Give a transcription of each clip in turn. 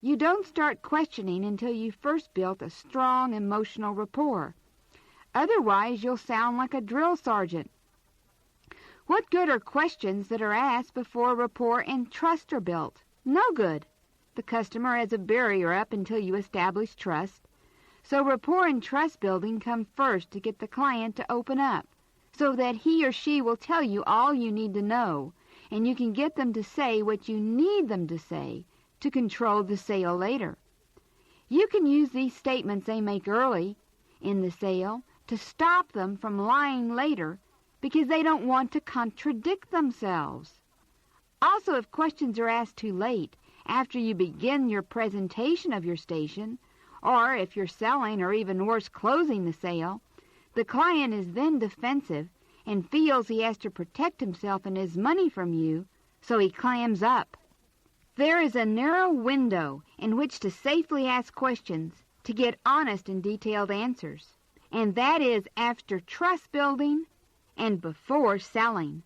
You don't start questioning until you've first built a strong emotional rapport. Otherwise, you'll sound like a drill sergeant. What good are questions that are asked before rapport and trust are built? No good. The customer has a barrier up until you establish trust. So rapport and trust building come first to get the client to open up, so that he or she will tell you all you need to know, and you can get them to say what you need them to say to control the sale later. You can use these statements they make early in the sale to stop them from lying later because they don't want to contradict themselves. Also, if questions are asked too late, after you begin your presentation of your station, or if you're selling or even worse, closing the sale, the client is then defensive and feels he has to protect himself and his money from you, so he clams up. There is a narrow window in which to safely ask questions to get honest and detailed answers, and that is after trust building and before selling.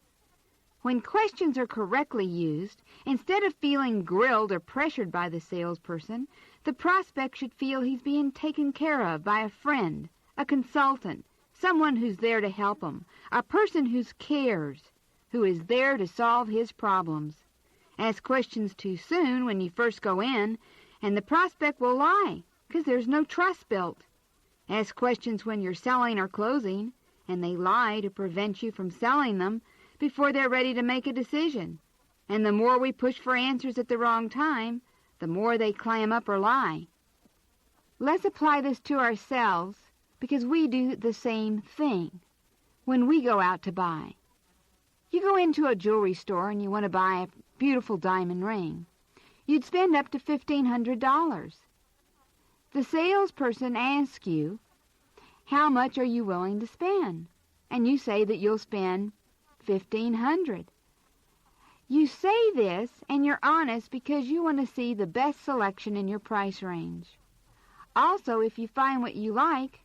When questions are correctly used, instead of feeling grilled or pressured by the salesperson, the prospect should feel he's being taken care of by a friend, a consultant, someone who's there to help him, a person who cares, who is there to solve his problems. Ask questions too soon when you first go in, and the prospect will lie because there's no trust built. Ask questions when you're selling or closing, and they lie to prevent you from selling them before they're ready to make a decision. And the more we push for answers at the wrong time, the more they clam up or lie. Let's apply this to ourselves because we do the same thing when we go out to buy. You go into a jewelry store and you want to buy a beautiful diamond ring. You'd spend up to $1,500. The salesperson asks you, how much are you willing to spend? And you say that you'll spend $1,500. You say this and you're honest because you want to see the best selection in your price range. Also, if you find what you like,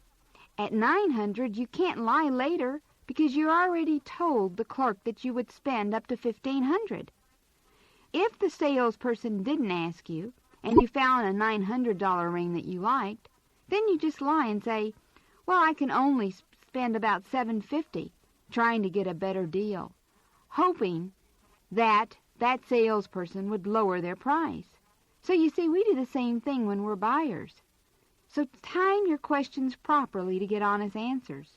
at $900 you can't lie later because you already told the clerk that you would spend up to $1,500. If the salesperson didn't ask you and you found a $900 ring that you liked, then you just lie and say, well, I can only spend about $750 trying to get a better deal, hoping that salesperson would lower their price. So you see, we do the same thing when we're buyers. So time your questions properly to get honest answers.